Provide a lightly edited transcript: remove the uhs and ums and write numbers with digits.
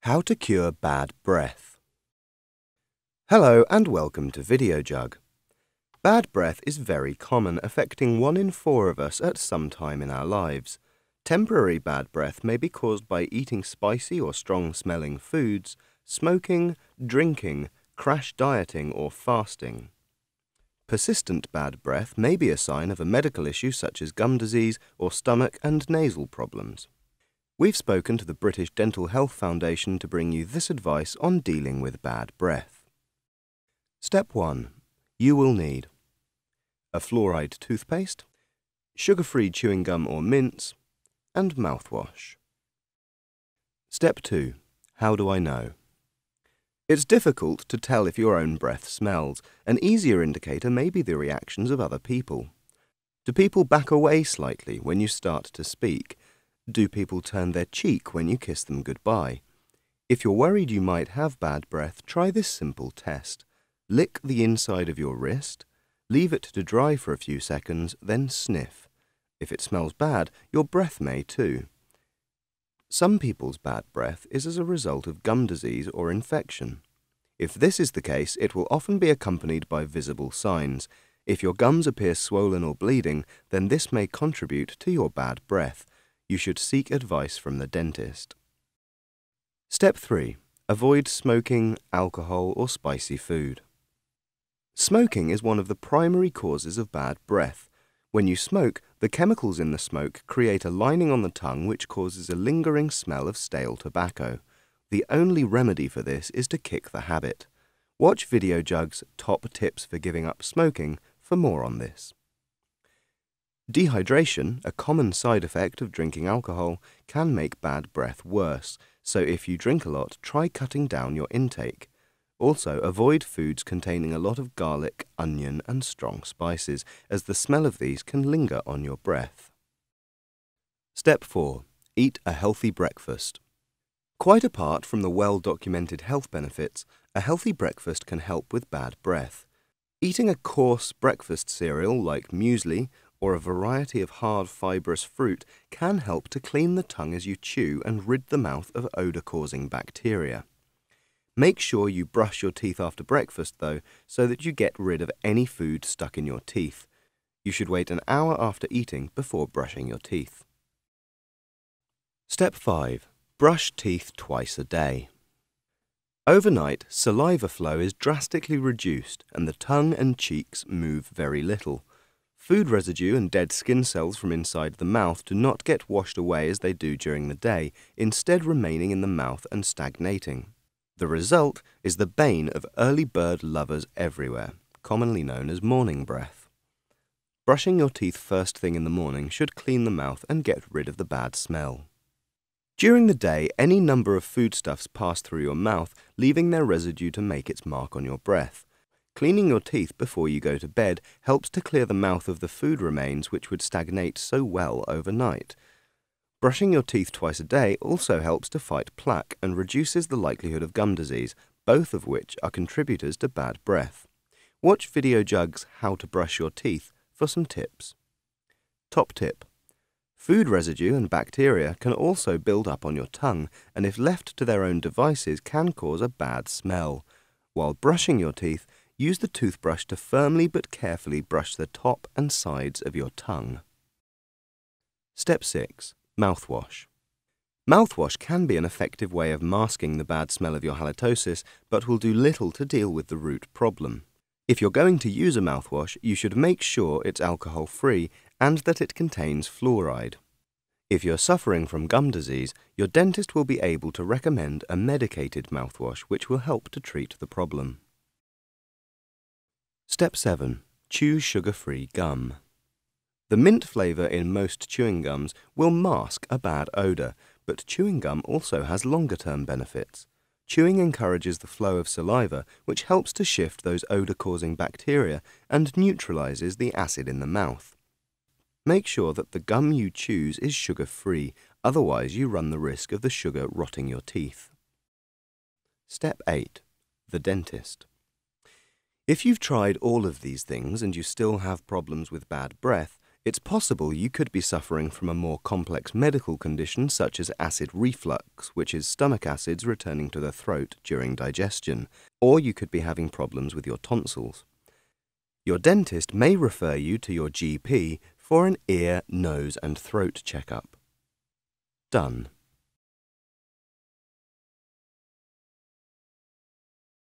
How to cure bad breath. Hello and welcome to Videojug. Bad breath is very common, affecting 1 in 4 of us at some time in our lives. Temporary bad breath may be caused by eating spicy or strong-smelling foods, smoking, drinking, crash dieting or fasting. Persistent bad breath may be a sign of a medical issue such as gum disease or stomach and nasal problems. We've spoken to the British Dental Health Foundation to bring you this advice on dealing with bad breath. Step 1. You will need a fluoride toothpaste, sugar-free chewing gum or mints, and mouthwash. Step 2. How do I know? It's difficult to tell if your own breath smells. An easier indicator may be the reactions of other people. Do people back away slightly when you start to speak? Do people turn their cheek when you kiss them goodbye? If you're worried you might have bad breath, try this simple test. Lick the inside of your wrist, leave it to dry for a few seconds, then sniff. If it smells bad, your breath may too. Some people's bad breath is as a result of gum disease or infection. If this is the case, it will often be accompanied by visible signs. If your gums appear swollen or bleeding, then this may contribute to your bad breath. You should seek advice from the dentist. Step 3. Avoid smoking, alcohol or spicy food. Smoking is one of the primary causes of bad breath. When you smoke, the chemicals in the smoke create a lining on the tongue which causes a lingering smell of stale tobacco. The only remedy for this is to kick the habit. Watch Videojug's Top Tips for Giving Up Smoking for more on this. Dehydration, a common side effect of drinking alcohol, can make bad breath worse, so if you drink a lot, try cutting down your intake. Also, avoid foods containing a lot of garlic, onion and strong spices, as the smell of these can linger on your breath. Step 4. Eat a healthy breakfast. Quite apart from the well-documented health benefits, a healthy breakfast can help with bad breath. Eating a coarse breakfast cereal like muesli or a variety of hard fibrous fruit can help to clean the tongue as you chew and rid the mouth of odor-causing bacteria. Make sure you brush your teeth after breakfast, though, so that you get rid of any food stuck in your teeth. You should wait an hour after eating before brushing your teeth. Step 5. Brush teeth twice a day. Overnight, saliva flow is drastically reduced and the tongue and cheeks move very little. Food residue and dead skin cells from inside the mouth do not get washed away as they do during the day, instead remaining in the mouth and stagnating. The result is the bane of early bird lovers everywhere, commonly known as morning breath. Brushing your teeth first thing in the morning should clean the mouth and get rid of the bad smell. During the day, any number of foodstuffs pass through your mouth, leaving their residue to make its mark on your breath. Cleaning your teeth before you go to bed helps to clear the mouth of the food remains which would stagnate so well overnight. Brushing your teeth twice a day also helps to fight plaque and reduces the likelihood of gum disease, both of which are contributors to bad breath. Watch Videojug's How to Brush Your Teeth for some tips. Top tip. Food residue and bacteria can also build up on your tongue and if left to their own devices can cause a bad smell. While brushing your teeth, use the toothbrush to firmly but carefully brush the top and sides of your tongue. Step 6. Mouthwash. Mouthwash can be an effective way of masking the bad smell of your halitosis, but will do little to deal with the root problem. If you're going to use a mouthwash, you should make sure it's alcohol-free and that it contains fluoride. If you're suffering from gum disease, your dentist will be able to recommend a medicated mouthwash which will help to treat the problem. Step 7. Chew sugar-free gum. The mint flavour in most chewing gums will mask a bad odour, but chewing gum also has longer-term benefits. Chewing encourages the flow of saliva, which helps to shift those odour-causing bacteria and neutralises the acid in the mouth. Make sure that the gum you choose is sugar-free, otherwise you run the risk of the sugar rotting your teeth. Step 8. The dentist. If you've tried all of these things and you still have problems with bad breath, It's possible you could be suffering from a more complex medical condition such as acid reflux, which is stomach acids returning to the throat during digestion, or you could be having problems with your tonsils. Your dentist may refer you to your GP for an ear, nose and throat checkup. Done.